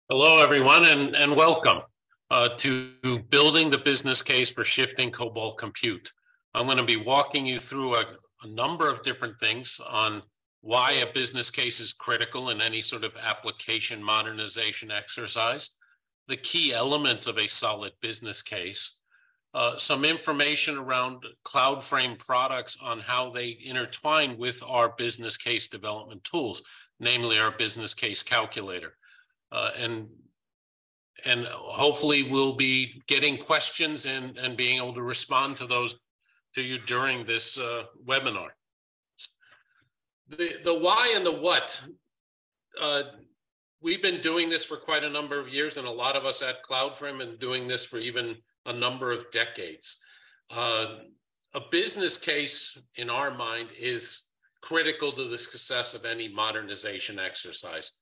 Hello, everyone, and welcome to building the business case for shifting COBOL compute. I'm going to be walking you through a number of different things on why a business case is critical in any sort of application modernization exercise, the key elements of a solid business case, some information around CloudFrame products on how they intertwine with our business case development tools, namely our business case calculator. And hopefully we'll be getting questions and being able to respond to those to you during this webinar. The why and the what. We've been doing this for quite a number of years, and a lot of us at CloudFrame have been doing this for even a number of decades. A business case, in our mind, is critical to the success of any modernization exercise.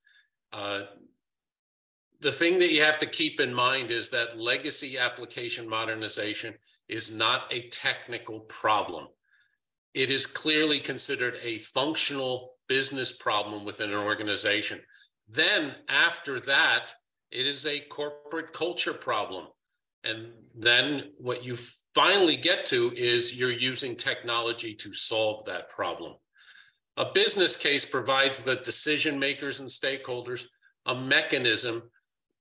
The thing that you have to keep in mind is that legacy application modernization is not a technical problem. It is clearly considered a functional business problem within an organization. Then after that, it is a corporate culture problem. And then what you finally get to is you're using technology to solve that problem. A business case provides the decision makers and stakeholders a mechanism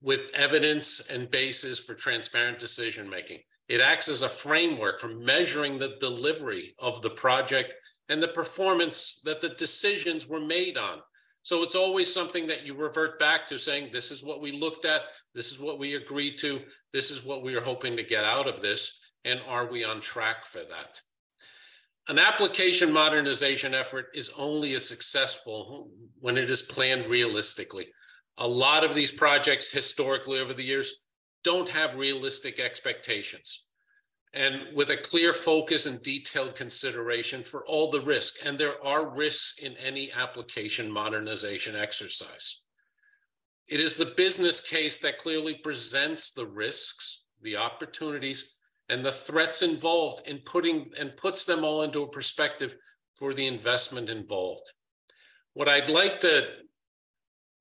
with evidence and basis for transparent decision making. It acts as a framework for measuring the delivery of the project and the performance that the decisions were made on. So it's always something that you revert back to, saying, this is what we looked at, this is what we agreed to, this is what we are hoping to get out of this, and are we on track for that? An application modernization effort is only as successful when it is planned realistically. A lot of these projects historically over the years don't have realistic expectations, and with a clear focus and detailed consideration for all the risks. And there are risks in any application modernization exercise. It is the business case that clearly presents the risks, the opportunities, and the threats involved in puts them all into a perspective for the investment involved. What I'd like to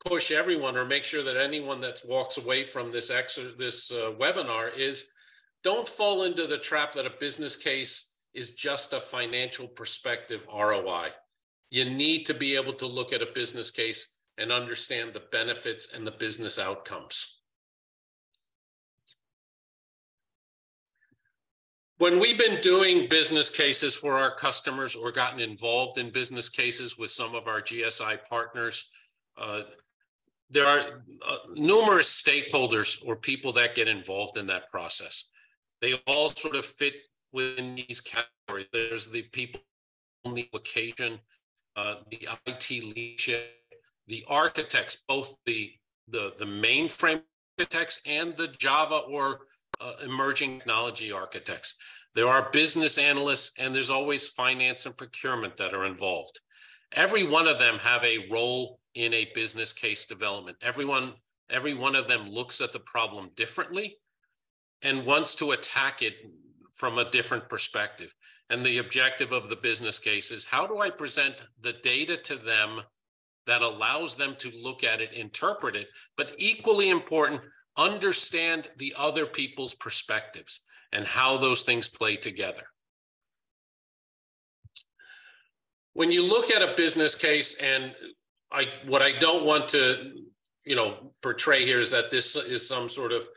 push everyone, or make sure that anyone that walks away from this webinar, is don't fall into the trap that a business case is just a financial perspective ROI. You need to be able to look at a business case and understand the benefits and the business outcomes. When we've been doing business cases for our customers or gotten involved in business cases with some of our GSI partners, there are numerous stakeholders or people that get involved in that process. They all sort of fit within these categories. There's the people on the application, the IT leadership, the architects, both the mainframe architects and the Java or emerging technology architects. There are business analysts, and there's always finance and procurement that are involved. Every one of them have a role in a business case development. Every one of them looks at the problem differently and wants to attack it from a different perspective. And the objective of the business case is, how do I present the data to them that allows them to look at it, interpret it, but equally important, understand the other people's perspectives and how those things play together. When you look at a business case, and what I don't want to, portray here is that this is some sort of,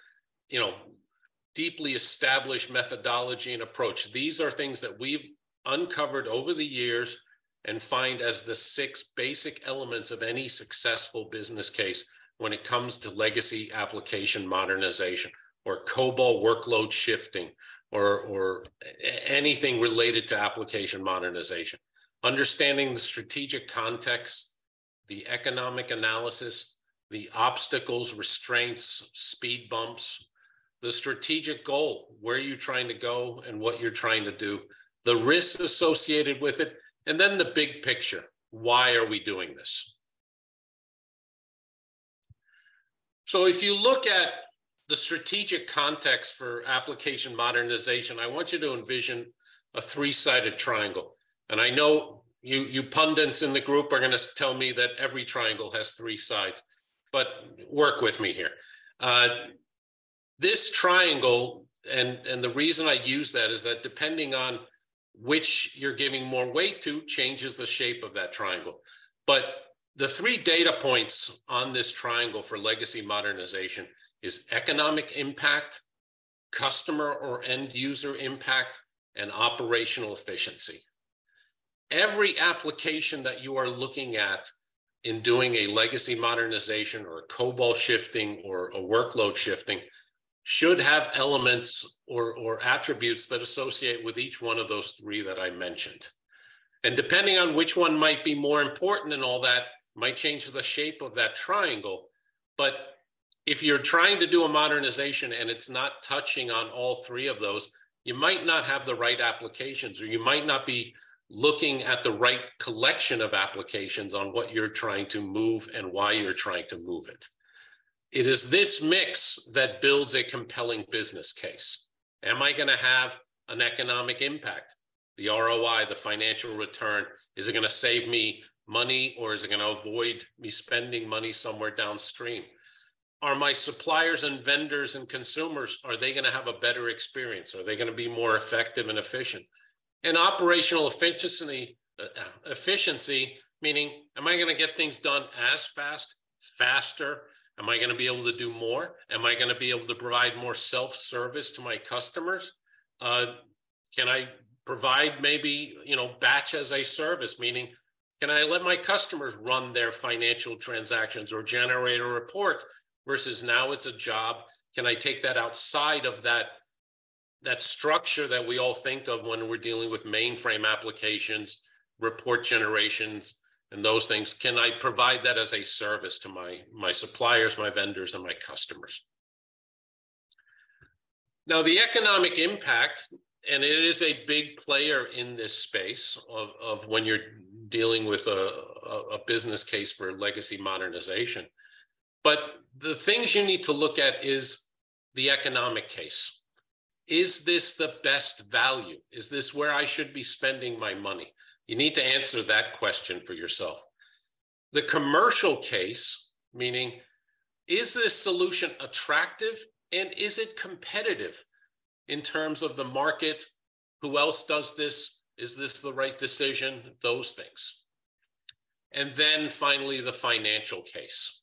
deeply established methodology and approach. These are things that we've uncovered over the years and find as the 6 basic elements of any successful business case when it comes to legacy application modernization or COBOL workload shifting or anything related to application modernization. Understanding the strategic context, the economic analysis, the obstacles, restraints, speed bumps, the strategic goal, where you're trying to go and what you're trying to do, the risks associated with it, and then the big picture. Why are we doing this? So if you look at the strategic context for application modernization, I want you to envision a 3-sided triangle. And I know you pundits in the group are going to tell me that every triangle has 3 sides. but work with me here. This triangle, and the reason I use that is that depending on which you're giving more weight to changes the shape of that triangle. But the 3 data points on this triangle for legacy modernization is economic impact, customer or end user impact, and operational efficiency. Every application that you are looking at in doing a legacy modernization or a COBOL shifting or a workload shifting should have elements or attributes that associate with each one of those 3 that I mentioned. And depending on which one might be more important and all that, might change the shape of that triangle. But if you're trying to do a modernization and it's not touching on all 3 of those, you might not have the right applications, or you might not be looking at the right collection of applications on what you're trying to move and why you're trying to move it. It is this mix that builds a compelling business case. Am I going to have an economic impact? The ROI, the financial return, is it going to save me money, or is it going to avoid me spending money somewhere downstream? Are my suppliers and vendors and consumers, are they going to have a better experience? Are they going to be more effective and efficient? And operational efficiency, meaning, am I going to get things done as fast, faster? Am I going to be able to do more? Am I going to be able to provide more self-service to my customers? Can I provide maybe, batch as a service, meaning, can I let my customers run their financial transactions or generate a report versus now it's a job? Can I take that outside of that structure that we all think of when we're dealing with mainframe applications, report generations, and those things? Can I provide that as a service to my suppliers, my vendors, and my customers? Now, the economic impact, and it is a big player in this space of when you're dealing with a business case for legacy modernization. But the things you need to look at is the economic case. Is this the best value? Is this where I should be spending my money? You need to answer that question for yourself. The commercial case, meaning, is this solution attractive and is it competitive in terms of the market? Who else does this? Is this the right decision? Those things. And then finally, the financial case.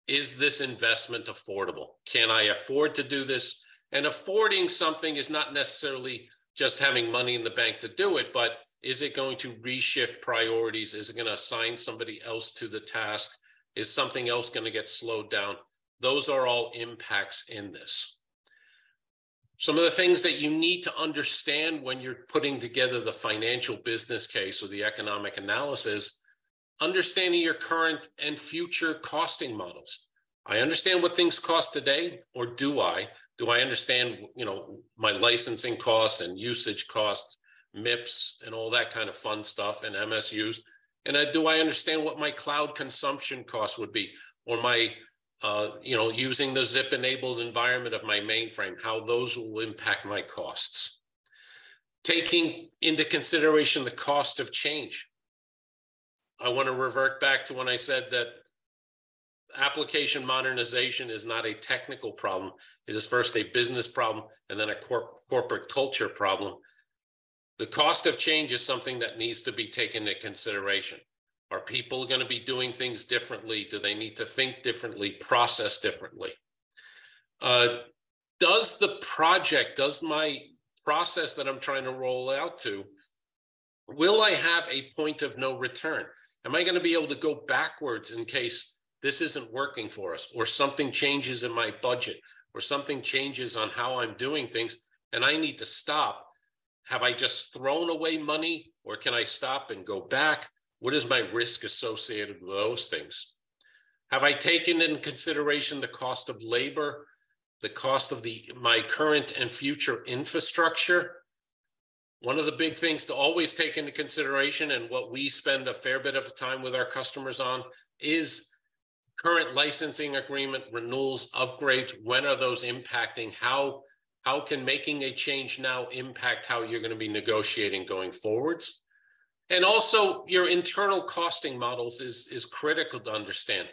Is this investment affordable? Can I afford to do this? And affording something is not necessarily just having money in the bank to do it, but is it going to reshift priorities? Is it going to assign somebody else to the task? Is something else going to get slowed down? Those are all impacts in this. Some of the things that you need to understand when you're putting together the financial business case or the economic analysis, understanding your current and future costing models. I understand what things cost today, or do I? Do I understand, my licensing costs and usage costs, MIPS, and all that kind of fun stuff, and MSUs? And do I understand what my cloud consumption costs would be, or my using the zIIP-enabled environment of my mainframe, how those will impact my costs? Taking into consideration the cost of change. I want to revert back to when I said that application modernization is not a technical problem. It is first a business problem and then a corporate culture problem. The cost of change is something that needs to be taken into consideration. Are people going to be doing things differently? Do they need to think differently, process differently? Does my process that I'm trying to roll out to, will I have a point of no return? Am I going to be able to go backwards in case this isn't working for us, or something changes in my budget, or something changes on how I'm doing things, and I need to stop? Have I just thrown away money, or can I stop and go back? What is my risk associated with those things? Have I taken into consideration the cost of labor, the cost of my current and future infrastructure? One of the big things to always take into consideration, and what we spend a fair bit of time with our customers on, is current licensing agreement, renewals, upgrades. When are those impacting? How can making a change now impact how you're going to be negotiating going forwards? And also, your internal costing models is critical to understand.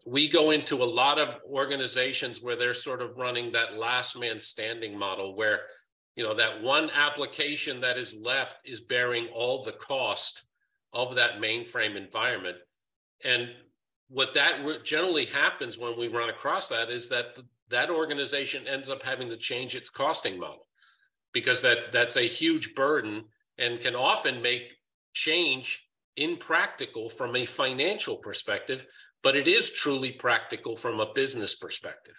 We go into a lot of organizations where they're sort of running that last man standing model where, that one application that is left is bearing all the cost of that mainframe environment. And what that generally happens when we run across that is that that organization ends up having to change its costing model, because that's a huge burden and can often make change impractical from a financial perspective, but it is truly practical from a business perspective.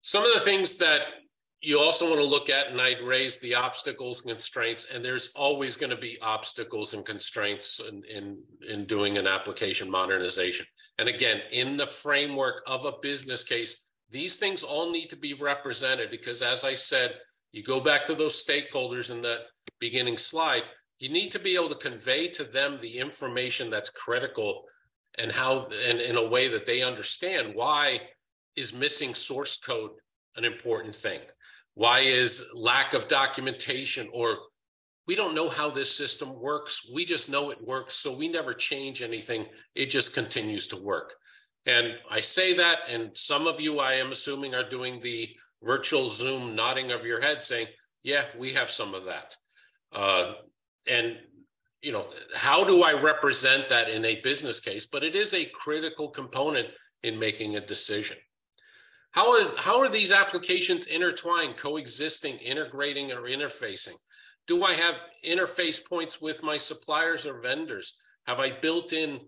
Some of the things that you also want to look at, and I'd raise the obstacles and constraints, and there's always going to be obstacles and constraints in doing an application modernization. And again, in the framework of a business case, these things all need to be represented, because as I said, you go back to those stakeholders in that beginning slide, you need to be able to convey to them the information that's critical and how, and in a way that they understand why is missing source code an important thing. Why is lack of documentation, or we don't know how this system works, we just know it works, so we never change anything, it just continues to work. And I say that, and some of you, I am assuming, are doing the virtual Zoom nodding of your head saying, yeah, we have some of that. And how do I represent that in a business case? But it is a critical component in making a decision. How are these applications intertwined, coexisting, integrating, or interfacing? Do I have interface points with my suppliers or vendors? Have I built in,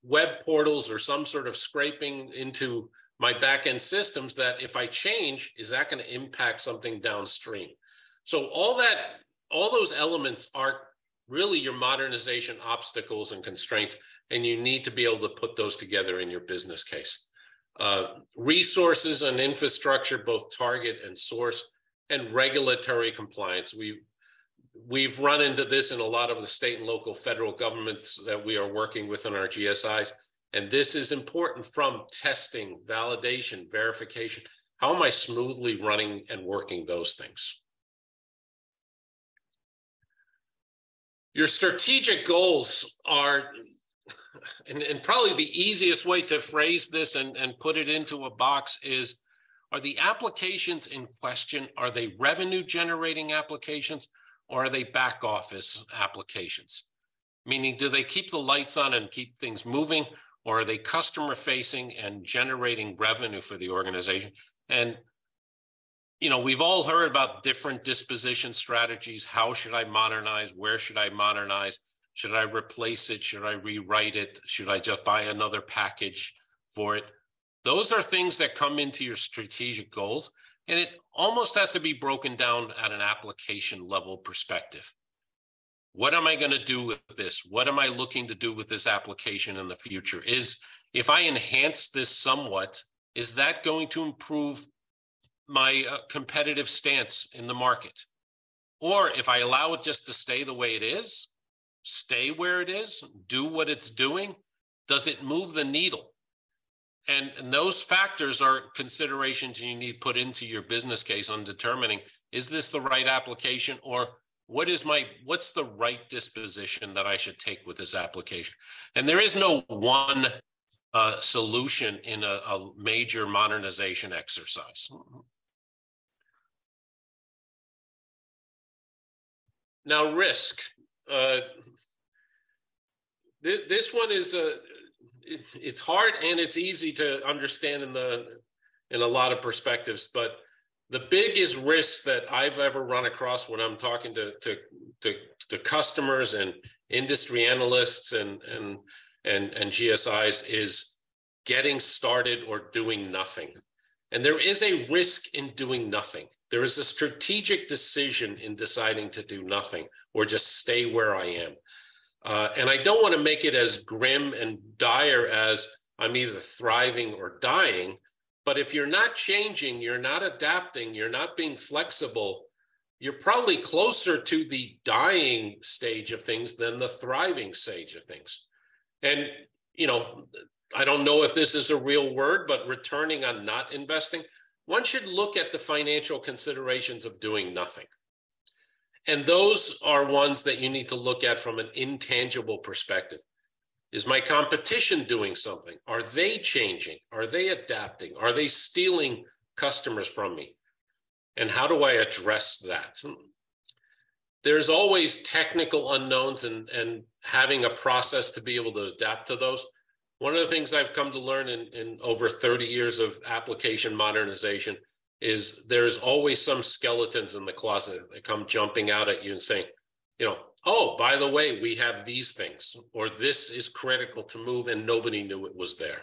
web portals or some sort of scraping into my back-end systems that if I change, is that going to impact something downstream? So all those elements are really your modernization obstacles and constraints, and you need to be able to put those together in your business case. Resources and infrastructure, both target and source, and regulatory compliance. We've run into this in a lot of the state and local federal governments that we are working with in our GSIs. And this is important, from testing, validation, verification. How am I smoothly running and working those things? Your strategic goals are, and probably the easiest way to phrase this and put it into a box is, are the applications in question, are they revenue generating applications, or are they back office applications? Meaning, do they keep the lights on and keep things moving, or are they customer facing and generating revenue for the organization? And, we've all heard about different disposition strategies. How should I modernize? Where should I modernize? Should I replace it? Should I rewrite it? Should I just buy another package for it? Those are things that come into your strategic goals, and it almost has to be broken down at an application level perspective. What am I going to do with this? What am I looking to do with this application in the future? If I enhance this somewhat, is that going to improve my competitive stance in the market? Or if I allow it just to stay the way it is, stay where it is, do what it's doing, does it move the needle? And those factors are considerations you need to put into your business case on determining, is this the right application, or what's the right disposition that I should take with this application? And there is no one solution in a major modernization exercise. Now, risk. This one is it's hard and it's easy to understand in a lot of perspectives, but the biggest risk that I've ever run across when I'm talking to customers and industry analysts and GSIs is getting started or doing nothing. And there is a risk in doing nothing. There is a strategic decision in deciding to do nothing or just stay where I am. And I don't want to make it as grim and dire as I'm either thriving or dying, but if you're not changing, you're not adapting, you're not being flexible, you're probably closer to the dying stage of things than the thriving stage of things. And, I don't know if this is a real word, but returning on not investing, one should look at the financial considerations of doing nothing. And those are ones that you need to look at from an intangible perspective. Is my competition doing something? Are they changing? Are they adapting? Are they stealing customers from me? And how do I address that? There's always technical unknowns and having a process to be able to adapt to those. One of the things I've come to learn in over 30 years of application modernization is there's always some skeletons in the closet that come jumping out at you and saying, oh, by the way, we have these things, or this is critical to move and nobody knew it was there.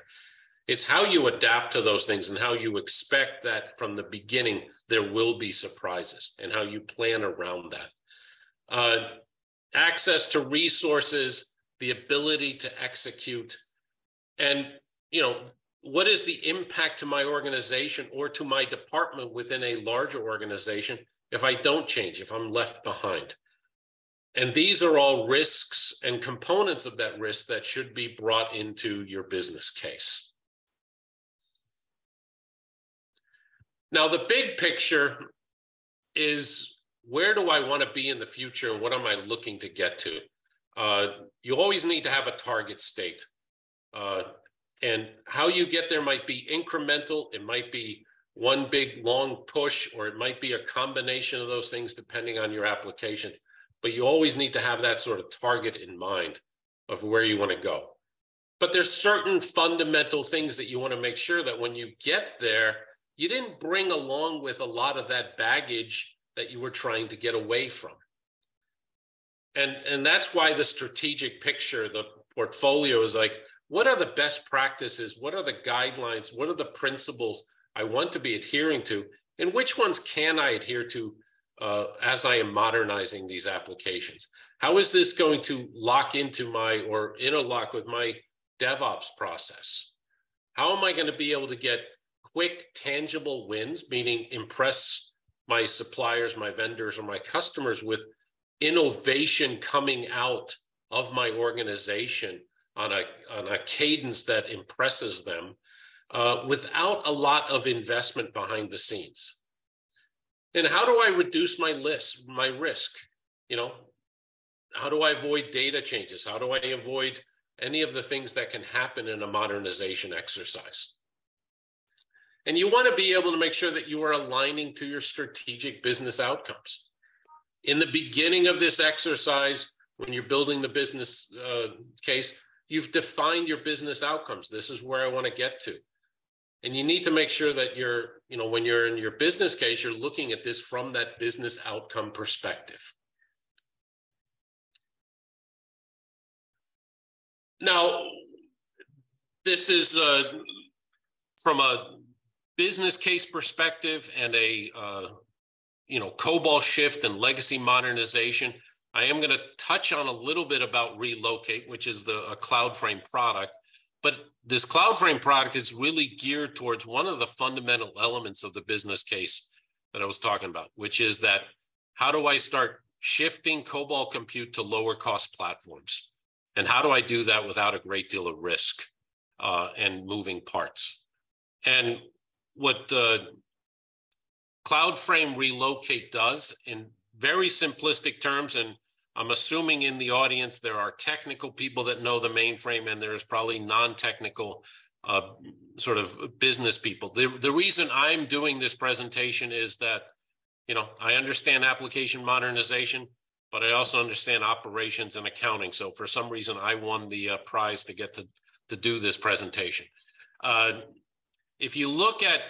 It's how you adapt to those things and how you expect that from the beginning there will be surprises and how you plan around that. Access to resources, the ability to execute, and what is the impact to my organization or to my department within a larger organization if I don't change, if I'm left behind? And these are all risks and components of that risk that should be brought into your business case. Now, the big picture is, where do I want to be in the future? What am I looking to get to? You always need to have a target state. And how you get there might be incremental. It might be one big, long push, or it might be a combination of those things depending on your application. But you always need to have that sort of target in mind of where you want to go. But there's certain fundamental things that you want to make sure that when you get there, you didn't bring along with a lot of that baggage that you were trying to get away from. And that's why the strategic picture, the portfolio, is like, what are the best practices? What are the guidelines? What are the principles I want to be adhering to? And which ones can I adhere to as I am modernizing these applications? How is this going to lock into or interlock with my DevOps process? How am I going to be able to get quick, tangible wins, meaning impress my suppliers, my vendors, or my customers with innovation coming out of my organization on a cadence that impresses them without a lot of investment behind the scenes? And how do I reduce my risk? How do I avoid data changes? How do I avoid any of the things that can happen in a modernization exercise? And you want to be able to make sure that you are aligning to your strategic business outcomes. In the beginning of this exercise, when you're building the business case, you've defined your business outcomes. This is where I want to get to. And you need to make sure that when you're in your business case, you're looking at this from that business outcome perspective. Now, this is from a business case perspective and a COBOL shift and legacy modernization. I am going to touch on a little bit about Relocate, which is a CloudFrame product. But this CloudFrame product is really geared towards one of the fundamental elements of the business case that I was talking about, which is that how do I start shifting COBOL compute to lower cost platforms? And how do I do that without a great deal of risk and moving parts? And what CloudFrame Relocate does, in very simplistic terms, and I'm assuming in the audience there are technical people that know the mainframe, and there's probably non-technical sort of business people. The reason I'm doing this presentation is that, I understand application modernization, but I also understand operations and accounting. So for some reason, I won the prize to get to do this presentation. If you look at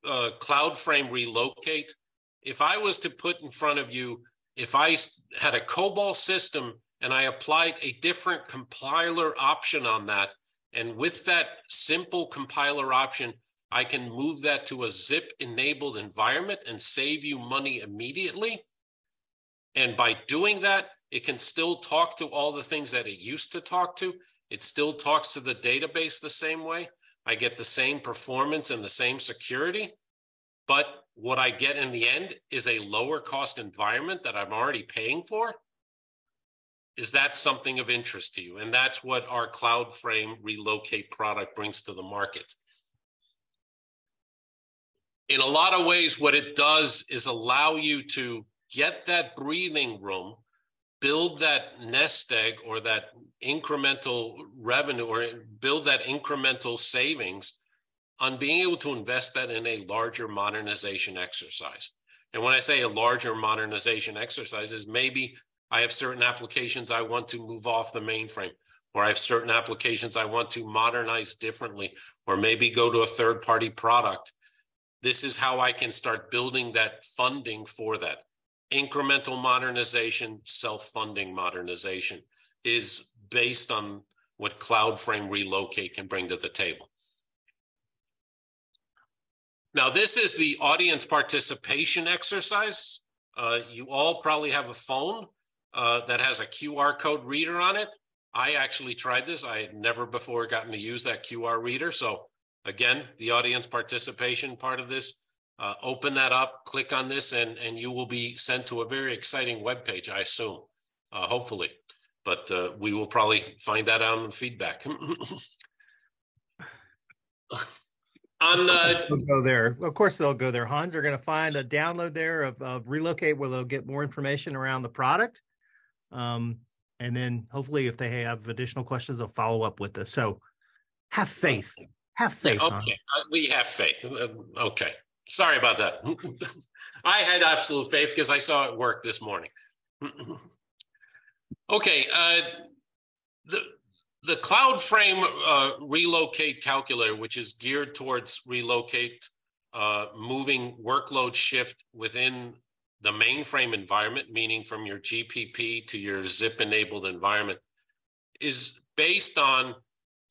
CloudFrame Relocate, if I was to put in front of you, if I had a COBOL system and I applied a different compiler option on that, and with that simple compiler option, I can move that to a zIIP-enabled environment and save you money immediately. And by doing that, it can still talk to all the things that it used to talk to. It still talks to the database the same way. I get the same performance and the same security, but what I get in the end is a lower cost environment that I'm already paying for. Is that something of interest to you? And that's what our CloudFrame Relocate product brings to the market. In a lot of ways, what it does is allow you to get that breathing room, build that nest egg or that incremental revenue, or build that incremental savings on being able to invest that in a larger modernization exercise. And when I say a larger modernization exercise, is maybe I have certain applications I want to move off the mainframe, or I have certain applications I want to modernize differently, or maybe go to a third-party product. This is how I can start building that funding for that. Incremental modernization, self-funding modernization is based on what CloudFrame Relocate can bring to the table. Now, this is the audience participation exercise. You all probably have a phone that has a QR code reader on it. I actually tried this. I had never before gotten to use that QR reader. So again, the audience participation part of this, open that up, click on this, and you will be sent to a very exciting webpage, I assume, hopefully. But we will probably find that out in the feedback. They'll go there. Of course, they'll go there, Hans. They're going to find a download there of Relocate where they'll get more information around the product. And then hopefully if they have additional questions, they'll follow up with us. So have faith. Have faith. Yeah, okay, we have faith. Okay. Sorry about that. I had absolute faith because I saw it work this morning. Okay. The CloudFrame Relocate calculator, which is geared towards relocate, moving workload shift within the mainframe environment, meaning from your GPP to your zIIP-enabled environment, is based on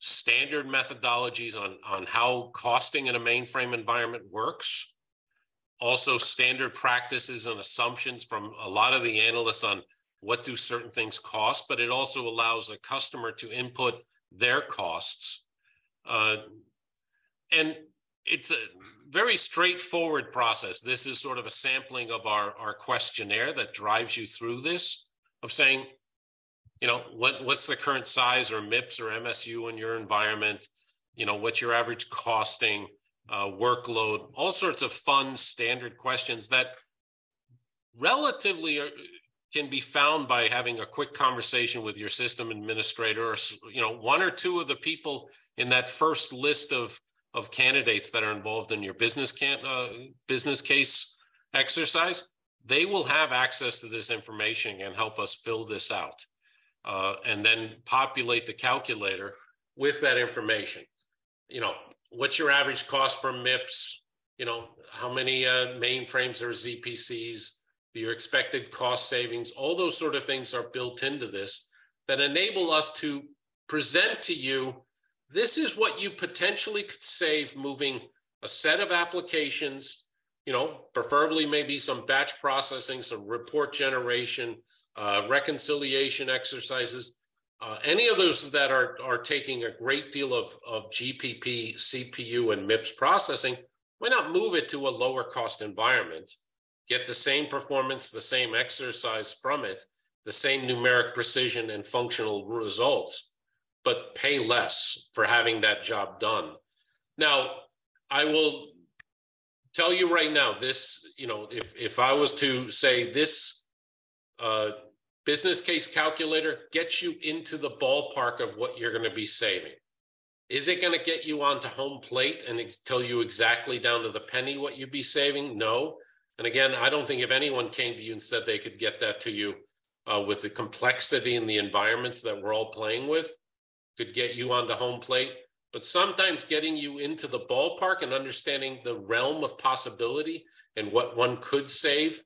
standard methodologies on how costing in a mainframe environment works. Also standard practices and assumptions from a lot of the analysts on what do certain things cost, but it also allows a customer to input their costs. And it's a very straightforward process. This is sort of a sampling of our questionnaire that drives you through this, of saying, you know, what's the current size or MIPS or MSU in your environment? You know, what's your average costing, workload, all sorts of fun standard questions that relatively can be found by having a quick conversation with your system administrator, or, you know, one or two of the people in that first list of candidates that are involved in your business case exercise. They will have access to this information and help us fill this out, and then populate the calculator with that information. You know, what's your average cost per MIPS? You know, how many mainframes or ZPCs? Your expected cost savings, all those sort of things are built into this that enable us to present to you, this is what you potentially could save moving a set of applications, you know, preferably maybe some batch processing, some report generation, reconciliation exercises, any of those that are taking a great deal of GPP, CPU, and MIPS processing. Why not move it to a lower cost environment? Get the same performance, the same exercise from it, the same numeric precision and functional results, but pay less for having that job done. Now, I will tell you right now, this, you know, if I was to say this business case calculator gets you into the ballpark of what you're going to be saving. Is it going to get you onto home plate and tell you exactly down to the penny what you'd be saving? No. And again, I don't think if anyone came to you and said they could get that to you with the complexity and the environments that we're all playing with, could get you onto home plate. But sometimes getting you into the ballpark and understanding the realm of possibility and what one could save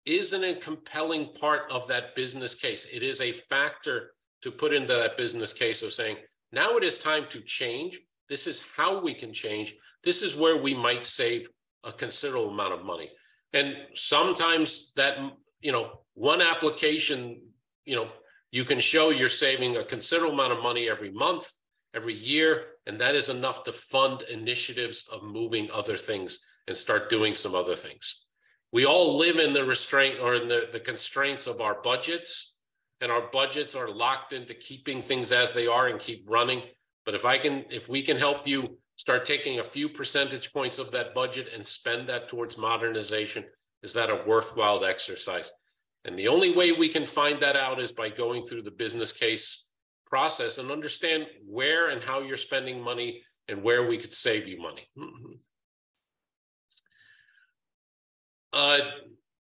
isn't a compelling part of that business case. It is a factor to put into that business case of saying, now it is time to change. This is how we can change. This is where we might save a considerable amount of money. And sometimes that, you know, one application, you know, you can show you're saving a considerable amount of money every month, every year, and that is enough to fund initiatives of moving other things and start doing some other things. We all live in the restraint or in the constraints of our budgets, and our budgets are locked into keeping things as they are and keep running. But if we can help you start taking a few percentage points of that budget and spend that towards modernization, Is that a worthwhile exercise? And the only way we can find that out is by going through the business case process and understand where and how you're spending money and where we could save you money.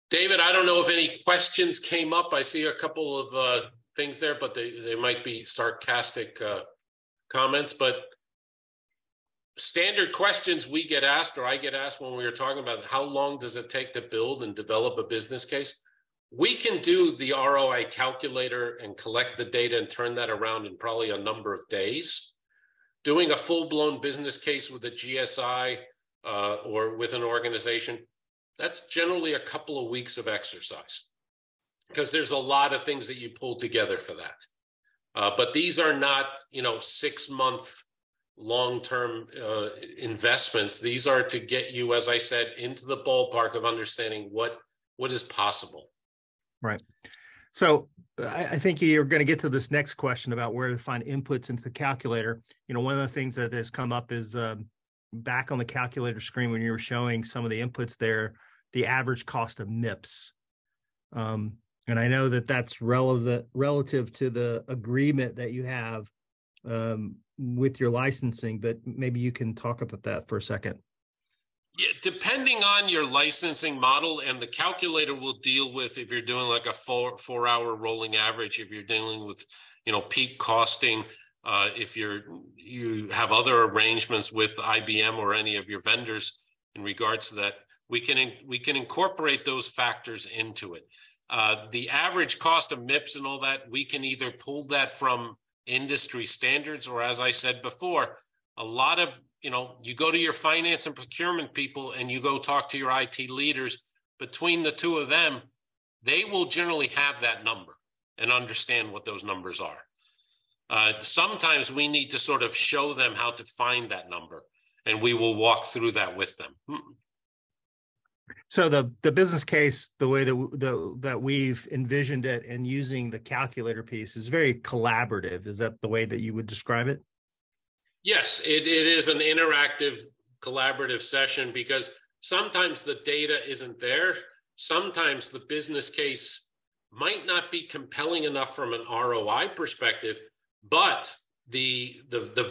David, I don't know if any questions came up. I see a couple of things there, but they might be sarcastic comments. But standard questions we get asked, or I get asked when we were talking about how long does it take to build and develop a business case? We can do the ROI calculator and collect the data and turn that around in probably a number of days. Doing a full-blown business case with a GSI or with an organization, that's generally a couple of weeks of exercise because there's a lot of things that you pull together for that. But these are not, 6-month long-term investments. These are to get you, as I said, into the ballpark of understanding what is possible. Right. So I think you're going to get to this next question about where to find inputs into the calculator. One of the things that has come up is back on the calculator screen when you were showing some of the inputs there, the average cost of MIPS. And I know that that's relative to the agreement that you have with your licensing, but maybe you can talk about that for a second. Yeah, depending on your licensing model, and the calculator will deal with if you're doing like a 4-hour rolling average, if you're dealing with peak costing, if you have other arrangements with IBM or any of your vendors in regards to that, we can incorporate those factors into it. The average cost of MIPS and all that, we can either pull that from industry standards, or as I said before, a lot of you go to your finance and procurement people and you go talk to your IT leaders. Between the two of them, they will generally have that number and understand what those numbers are. Sometimes we need to sort of show them how to find that number, and we will walk through that with them. So the business case, the way that we've envisioned it and using the calculator piece is very collaborative. Is that the way that you would describe it? Yes, it is an interactive, collaborative session because sometimes the data isn't there. Sometimes the business case might not be compelling enough from an ROI perspective, but the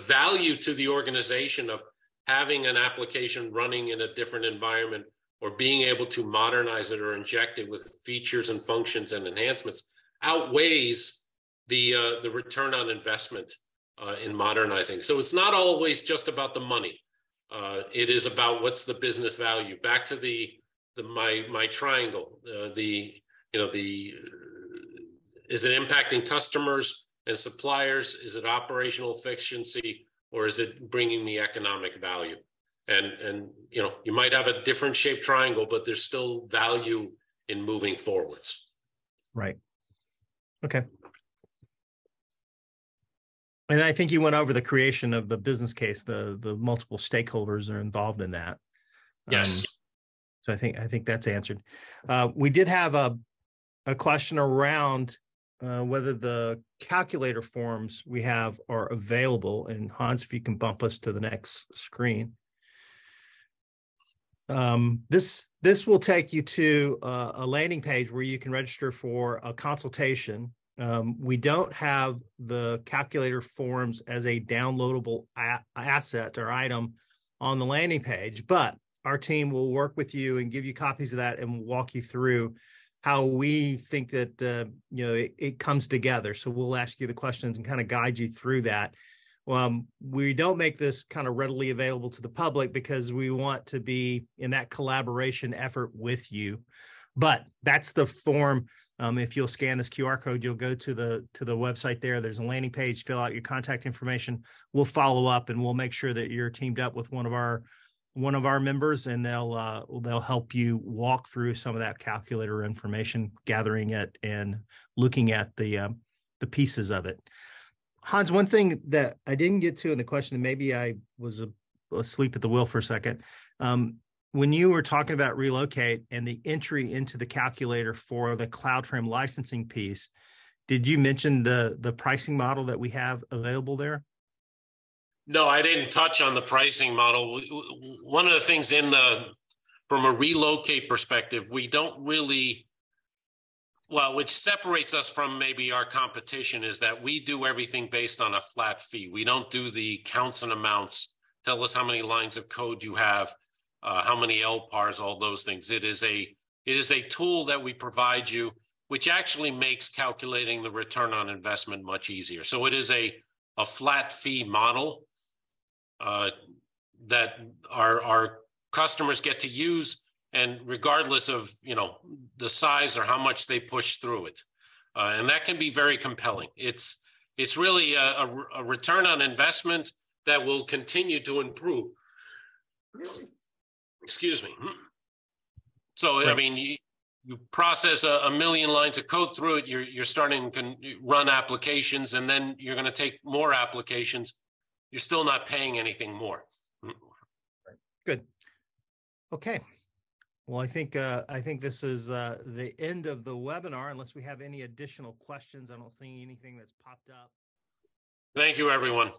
value to the organization of having an application running in a different environment or being able to modernize it or inject it with features and functions and enhancements outweighs the return on investment in modernizing. So it's not always just about the money. It is about what's the business value. Back to my triangle. Is it impacting customers and suppliers? Is it operational efficiency, or is it bringing the economic value? And you might have a different shaped triangle, but there's still value in moving forwards. Right. Okay. And I think you went over the creation of the business case. The multiple stakeholders are involved in that. Yes. So I think that's answered. We did have a question around whether the calculator forms we have are available. And Hans, if you can bump us to the next screen. This will take you to a landing page where you can register for a consultation. We don't have the calculator forms as a downloadable asset or item on the landing page, but our team will work with you and give you copies of that and walk you through how we think that it comes together. So we'll ask you the questions and kind of guide you through that. We don't make this kind of readily available to the public because we want to be in that collaboration effort with you. But that's the form. If you'll scan this QR code, you'll go to the website there. There's a landing page, fill out your contact information. We'll follow up and we'll make sure that you're teamed up with one of our members, and they'll help you walk through some of that calculator information, gathering it and looking at the pieces of it. Hans, one thing that I didn't get to in the question, and maybe I was asleep at the wheel for a second. When you were talking about Relocate and the entry into the calculator for the CloudFrame licensing piece, did you mention the pricing model that we have available there? No, I didn't touch on the pricing model. One of the things in the from a relocate perspective, we don't really, well, which separates us from maybe our competition is that we do everything based on a flat fee. We don't do the counts and amounts, tell us how many lines of code you have, how many LPARs, all those things. It is a tool that we provide you, which actually makes calculating the return on investment much easier. So it is a flat fee model that our customers get to use, and regardless of the size or how much they push through it, and that can be very compelling. It's really a return on investment that will continue to improve. Excuse me. So, right. I mean, you process a million lines of code through it, you're starting to run applications, and then you're going to take more applications. You're still not paying anything more. Good. Okay. Well, I think this is the end of the webinar, unless we have any additional questions. I don't think anything that's popped up. Thank you, everyone.